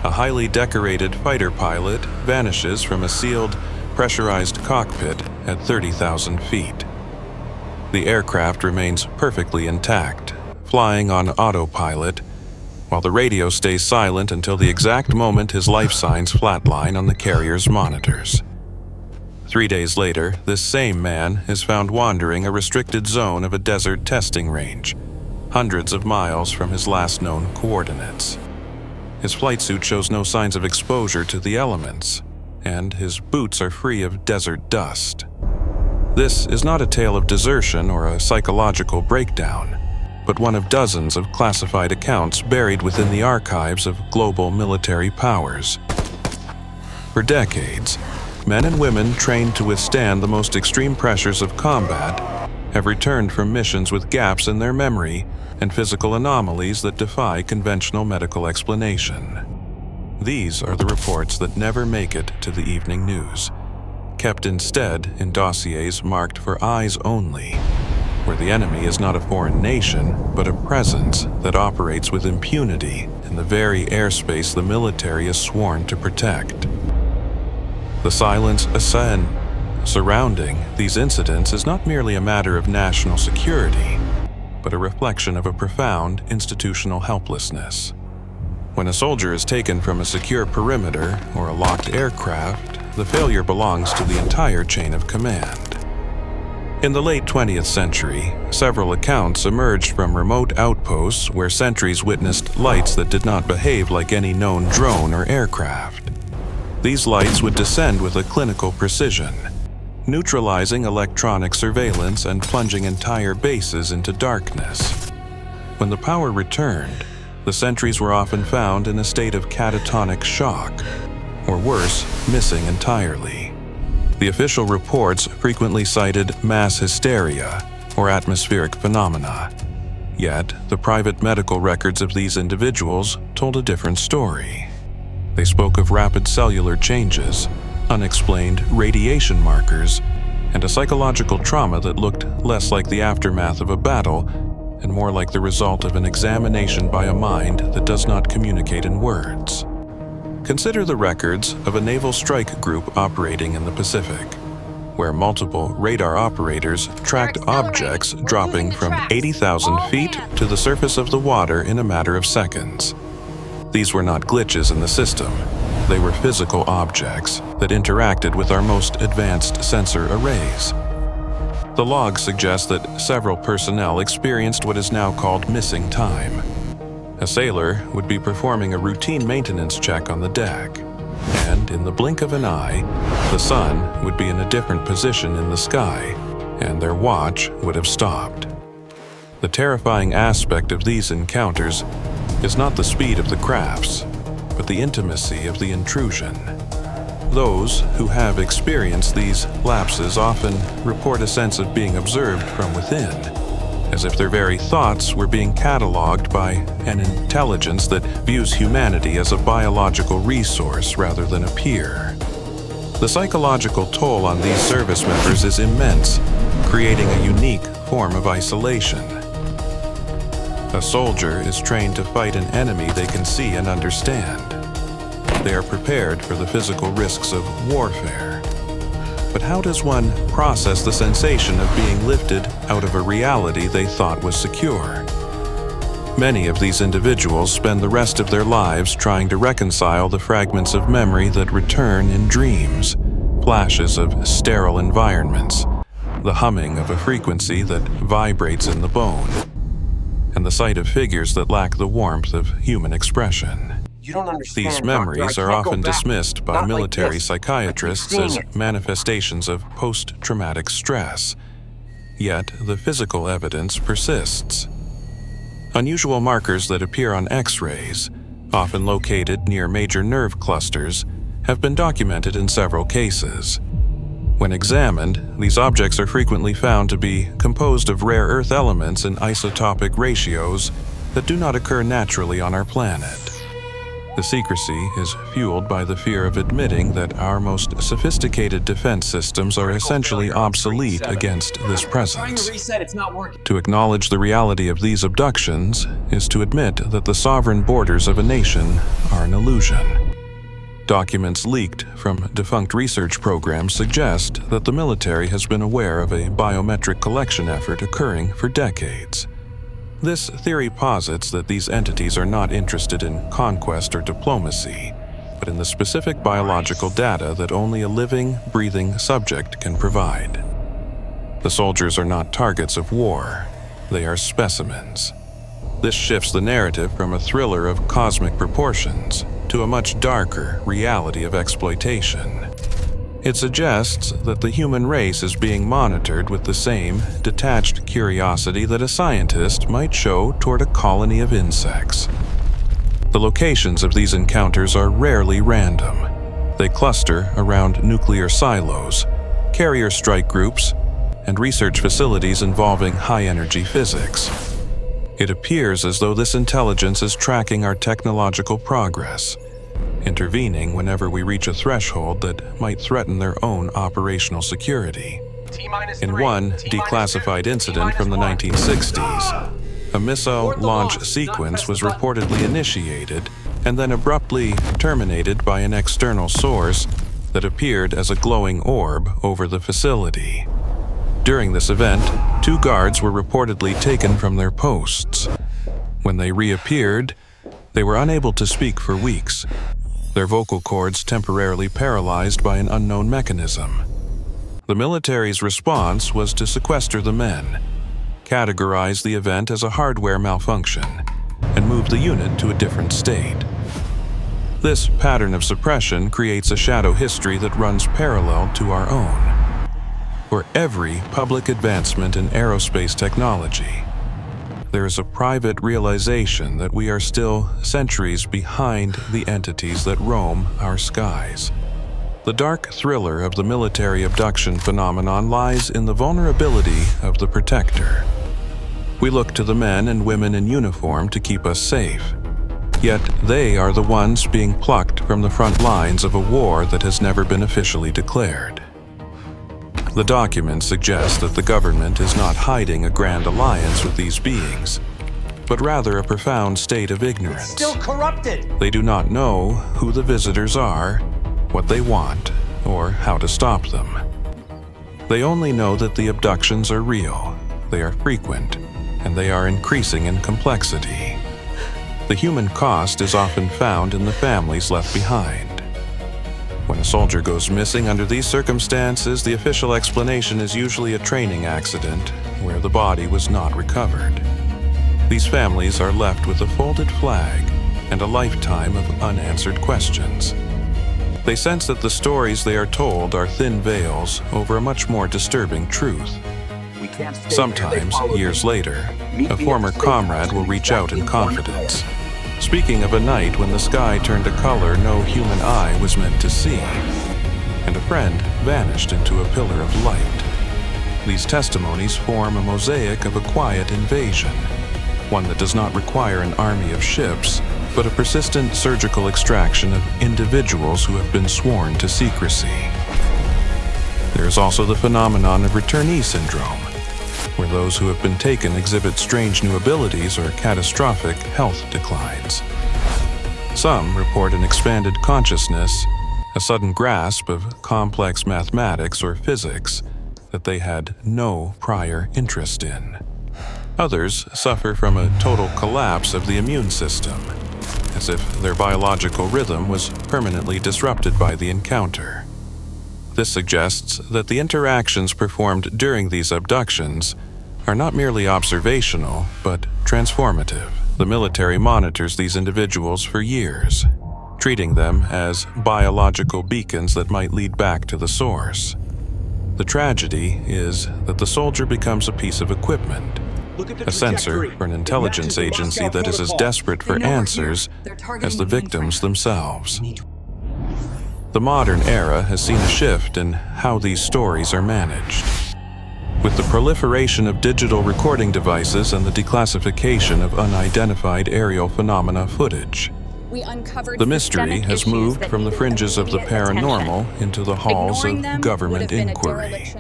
A highly decorated fighter pilot vanishes from a sealed, pressurized cockpit at 30,000 feet. The aircraft remains perfectly intact, flying on autopilot, while the radio stays silent until the exact moment his life signs flatline on the carrier's monitors. 3 days later, this same man is found wandering a restricted zone of a desert testing range, hundreds of miles from his last known coordinates. His flight suit shows no signs of exposure to the elements, and his boots are free of desert dust. This is not a tale of desertion or a psychological breakdown, but one of dozens of classified accounts buried within the archives of global military powers. For decades, men and women trained to withstand the most extreme pressures of combat have returned from missions with gaps in their memory and physical anomalies that defy conventional medical explanation. These are the reports that never make it to the evening news, kept instead in dossiers marked for eyes only, where the enemy is not a foreign nation, but a presence that operates with impunity in the very airspace the military is sworn to protect. The silence surrounding these incidents is not merely a matter of national security, but a reflection of a profound institutional helplessness. When a soldier is taken from a secure perimeter or a locked aircraft, the failure belongs to the entire chain of command. In the late 20th century, several accounts emerged from remote outposts where sentries witnessed lights that did not behave like any known drone or aircraft. These lights would descend with a clinical precision, neutralizing electronic surveillance and plunging entire bases into darkness. When the power returned, the sentries were often found in a state of catatonic shock, or worse, missing entirely. The official reports frequently cited mass hysteria or atmospheric phenomena. Yet, the private medical records of these individuals told a different story. They spoke of rapid cellular changes, unexplained radiation markers, and a psychological trauma that looked less like the aftermath of a battle and more like the result of an examination by a mind that does not communicate in words. Consider the records of a naval strike group operating in the Pacific, where multiple radar operators tracked objects dropping from 80,000 feet to the surface of the water in a matter of seconds. These were not glitches in the system. They were physical objects that interacted with our most advanced sensor arrays. The logs suggest that several personnel experienced what is now called missing time. A sailor would be performing a routine maintenance check on the deck, and in the blink of an eye, the sun would be in a different position in the sky, and their watch would have stopped. The terrifying aspect of these encounters is not the speed of the crafts, but the intimacy of the intrusion. Those who have experienced these lapses often report a sense of being observed from within, as if their very thoughts were being cataloged by an intelligence that views humanity as a biological resource rather than a peer. The psychological toll on these service members is immense, creating a unique form of isolation. A soldier is trained to fight an enemy they can see and understand. They are prepared for the physical risks of warfare. But how does one process the sensation of being lifted out of a reality they thought was secure? Many of these individuals spend the rest of their lives trying to reconcile the fragments of memory that return in dreams, flashes of sterile environments, the humming of a frequency that vibrates in the bone, and the sight of figures that lack the warmth of human expression. You don't understand, These memories Doctor. are often dismissed by military psychiatrists as manifestations of post-traumatic stress, yet the physical evidence persists. Unusual markers that appear on X-rays, often located near major nerve clusters, have been documented in several cases. When examined, these objects are frequently found to be composed of rare earth elements in isotopic ratios that do not occur naturally on our planet. The secrecy is fueled by the fear of admitting that our most sophisticated defense systems are essentially obsolete against this presence. To acknowledge the reality of these abductions is to admit that the sovereign borders of a nation are an illusion. Documents leaked from defunct research programs suggest that the military has been aware of a biometric collection effort occurring for decades. This theory posits that these entities are not interested in conquest or diplomacy, but in the specific biological data that only a living, breathing subject can provide. The soldiers are not targets of war, they are specimens. This shifts the narrative from a thriller of cosmic proportions to a much darker reality of exploitation. It suggests that the human race is being monitored with the same detached curiosity that a scientist might show toward a colony of insects. The locations of these encounters are rarely random. They cluster around nuclear silos, carrier strike groups, and research facilities involving high-energy physics. It appears as though this intelligence is tracking our technological progress, intervening whenever we reach a threshold that might threaten their own operational security. In one declassified incident from the 1960s, a missile launch sequence was reportedly initiated and then abruptly terminated by an external source that appeared as a glowing orb over the facility. During this event, 2 guards were reportedly taken from their posts. When they reappeared, they were unable to speak for weeks, their vocal cords temporarily paralyzed by an unknown mechanism. The military's response was to sequester the men, categorize the event as a hardware malfunction, and move the unit to a different state. This pattern of suppression creates a shadow history that runs parallel to our own. For every public advancement in aerospace technology, there is a private realization that we are still centuries behind the entities that roam our skies. The dark thriller of the military abduction phenomenon lies in the vulnerability of the protector. We look to the men and women in uniform to keep us safe, yet they are the ones being plucked from the front lines of a war that has never been officially declared. The documents suggest that the government is not hiding a grand alliance with these beings, but rather a profound state of ignorance. It's still corrupted! They do not know who the visitors are, what they want, or how to stop them. They only know that the abductions are real, they are frequent, and they are increasing in complexity. The human cost is often found in the families left behind. When a soldier goes missing under these circumstances, the official explanation is usually a training accident where the body was not recovered. These families are left with a folded flag and a lifetime of unanswered questions. They sense that the stories they are told are thin veils over a much more disturbing truth. Sometimes, years later, a former comrade will reach out in confidence, speaking of a night when the sky turned a color no human eye was meant to see, and a friend vanished into a pillar of light. These testimonies form a mosaic of a quiet invasion, one that does not require an army of ships, but a persistent surgical extraction of individuals who have been sworn to secrecy. There is also the phenomenon of Returnee Syndrome, where those who have been taken exhibit strange new abilities or catastrophic health declines. Some report an expanded consciousness, a sudden grasp of complex mathematics or physics that they had no prior interest in. Others suffer from a total collapse of the immune system, as if their biological rhythm was permanently disrupted by the encounter. This suggests that the interactions performed during these abductions are not merely observational, but transformative. The military monitors these individuals for years, treating them as biological beacons that might lead back to the source. The tragedy is that the soldier becomes a piece of equipment, a sensor for an intelligence agency that is as desperate for answers as the victims themselves. The modern era has seen a shift in how these stories are managed. With the proliferation of digital recording devices and the declassification of unidentified aerial phenomena footage, We uncovered The mystery has moved from the fringes of the paranormal into the halls of government inquiry.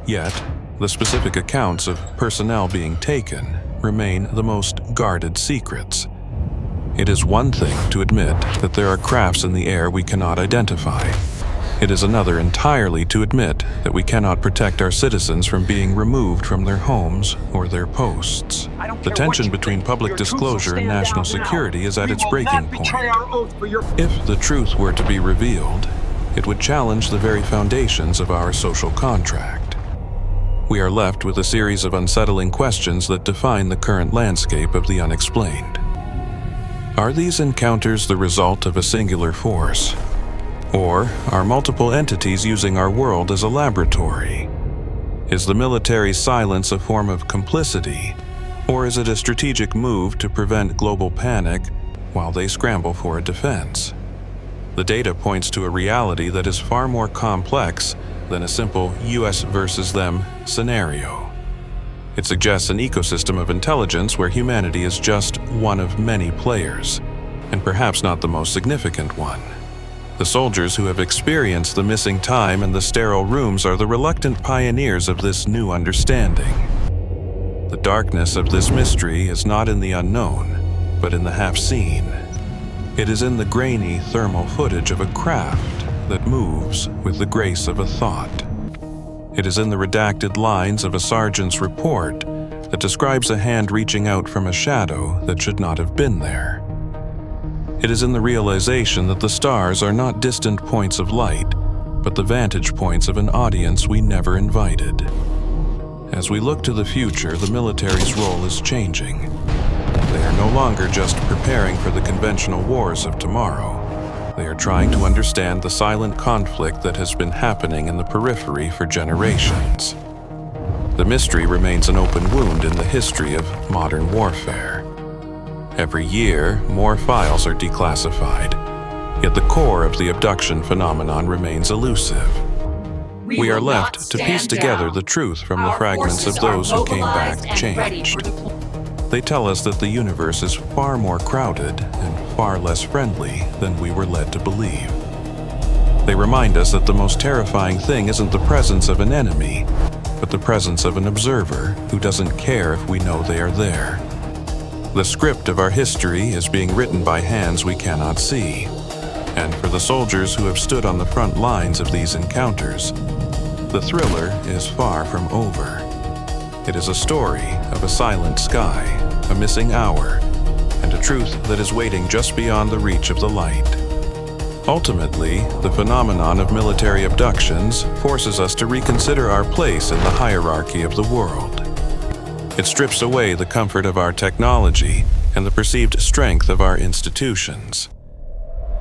Yet, the specific accounts of personnel being taken remain the most guarded secrets. It is one thing to admit that there are crafts in the air we cannot identify. It is another entirely to admit that we cannot protect our citizens from being removed from their homes or their posts. The tension between public disclosure and national security is at its breaking point. If the truth were to be revealed, it would challenge the very foundations of our social contract. We are left with a series of unsettling questions that define the current landscape of the unexplained. Are these encounters the result of a singular force? Or are multiple entities using our world as a laboratory? Is the military's silence a form of complicity, or is it a strategic move to prevent global panic while they scramble for a defense? The data points to a reality that is far more complex than a simple US versus them scenario. It suggests an ecosystem of intelligence where humanity is just one of many players, and perhaps not the most significant one. The soldiers who have experienced the missing time and the sterile rooms are the reluctant pioneers of this new understanding. The darkness of this mystery is not in the unknown, but in the half-seen. It is in the grainy thermal footage of a craft that moves with the grace of a thought. It is in the redacted lines of a sergeant's report that describes a hand reaching out from a shadow that should not have been there. It is in the realization that the stars are not distant points of light, but the vantage points of an audience we never invited. As we look to the future, the military's role is changing. They are no longer just preparing for the conventional wars of tomorrow. They are trying to understand the silent conflict that has been happening in the periphery for generations. The mystery remains an open wound in the history of modern warfare. Every year, more files are declassified, yet the core of the abduction phenomenon remains elusive. We are left to piece together the truth from the fragments of those who came back changed. They tell us that the universe is far more crowded and far less friendly than we were led to believe. They remind us that the most terrifying thing isn't the presence of an enemy, but the presence of an observer who doesn't care if we know they are there. The script of our history is being written by hands we cannot see, and for the soldiers who have stood on the front lines of these encounters, the thriller is far from over. It is a story of a silent sky, a missing hour, and a truth that is waiting just beyond the reach of the light. Ultimately, the phenomenon of military abductions forces us to reconsider our place in the hierarchy of the world. It strips away the comfort of our technology and the perceived strength of our institutions.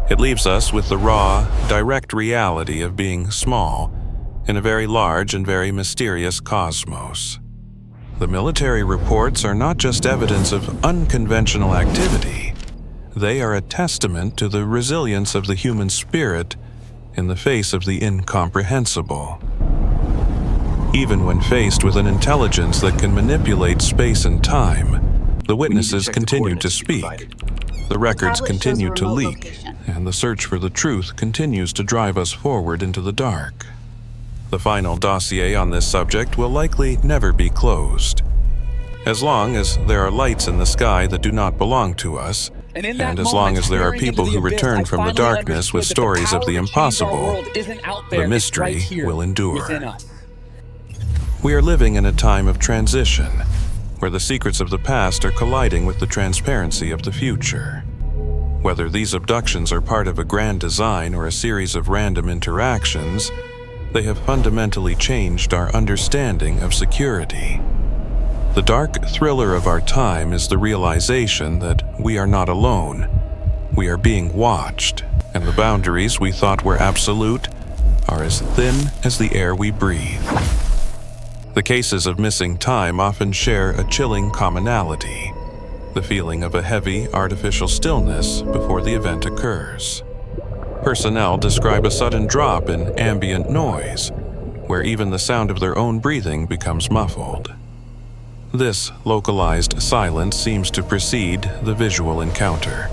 It leaves us with the raw, direct reality of being small in a very large and very mysterious cosmos. The military reports are not just evidence of unconventional activity. They are a testament to the resilience of the human spirit in the face of the incomprehensible. Even when faced with an intelligence that can manipulate space and time, the witnesses continue to speak. The records continue to leak, and the search for the truth continues to drive us forward into the dark. The final dossier on this subject will likely never be closed. As long as there are lights in the sky that do not belong to us, and as long as there are people who return from the darkness with stories of the impossible, the mystery will endure. We are living in a time of transition, where the secrets of the past are colliding with the transparency of the future. Whether these abductions are part of a grand design or a series of random interactions, they have fundamentally changed our understanding of security. The dark thriller of our time is the realization that we are not alone. We are being watched, and the boundaries we thought were absolute are as thin as the air we breathe. The cases of missing time often share a chilling commonality, the feeling of a heavy, artificial stillness before the event occurs. Personnel describe a sudden drop in ambient noise, where even the sound of their own breathing becomes muffled. This localized silence seems to precede the visual encounter.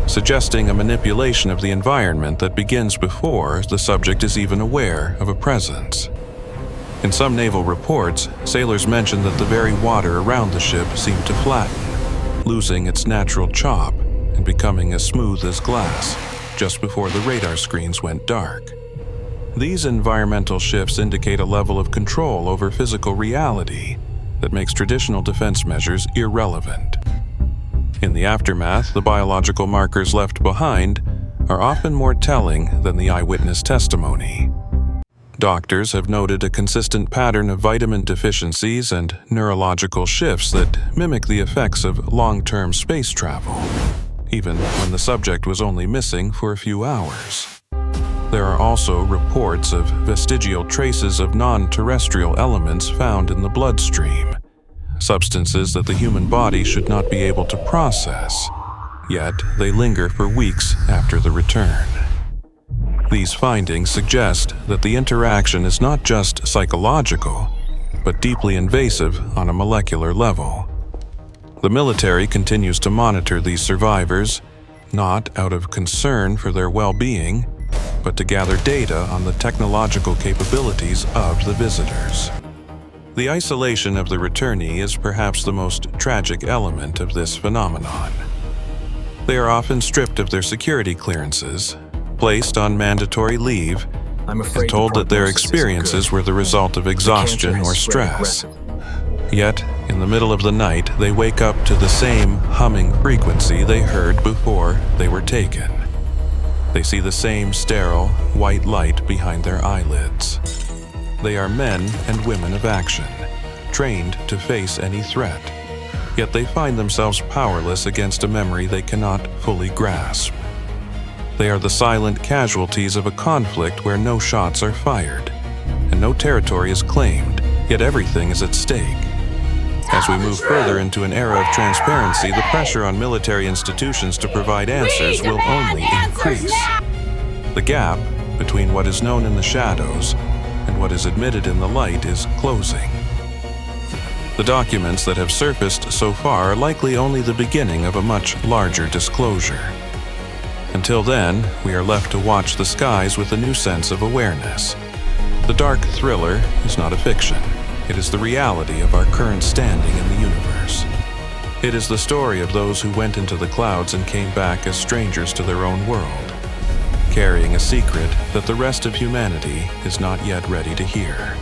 suggesting a manipulation of the environment that begins before the subject is even aware of a presence. In some naval reports, sailors mention that the very water around the ship seemed to flatten, losing its natural chop and becoming as smooth as glass just before the radar screens went dark. These environmental shifts indicate a level of control over physical reality that makes traditional defense measures irrelevant. In the aftermath, the biological markers left behind are often more telling than the eyewitness testimony. Doctors have noted a consistent pattern of vitamin deficiencies and neurological shifts that mimic the effects of long-term space travel, even when the subject was only missing for a few hours. There are also reports of vestigial traces of non-terrestrial elements found in the bloodstream, substances that the human body should not be able to process, yet they linger for weeks after the return. These findings suggest that the interaction is not just psychological, but deeply invasive on a molecular level. The military continues to monitor these survivors, not out of concern for their well-being, but to gather data on the technological capabilities of the visitors. The isolation of the returnee is perhaps the most tragic element of this phenomenon. They are often stripped of their security clearances, placed on mandatory leave, and told that their experiences were the result of exhaustion or stress. Yet, in the middle of the night, they wake up to the same humming frequency they heard before they were taken. They see the same sterile, white light behind their eyelids. They are men and women of action, trained to face any threat. Yet they find themselves powerless against a memory they cannot fully grasp. They are the silent casualties of a conflict where no shots are fired, and no territory is claimed, yet everything is at stake. As we move further into an era of transparency, the pressure on military institutions to provide answers will only increase. The gap between what is known in the shadows and what is admitted in the light is closing. The documents that have surfaced so far are likely only the beginning of a much larger disclosure. Until then, we are left to watch the skies with a new sense of awareness. The dark thriller is not a fiction. It is the reality of our current standing in the universe. It is the story of those who went into the clouds and came back as strangers to their own world, carrying a secret that the rest of humanity is not yet ready to hear.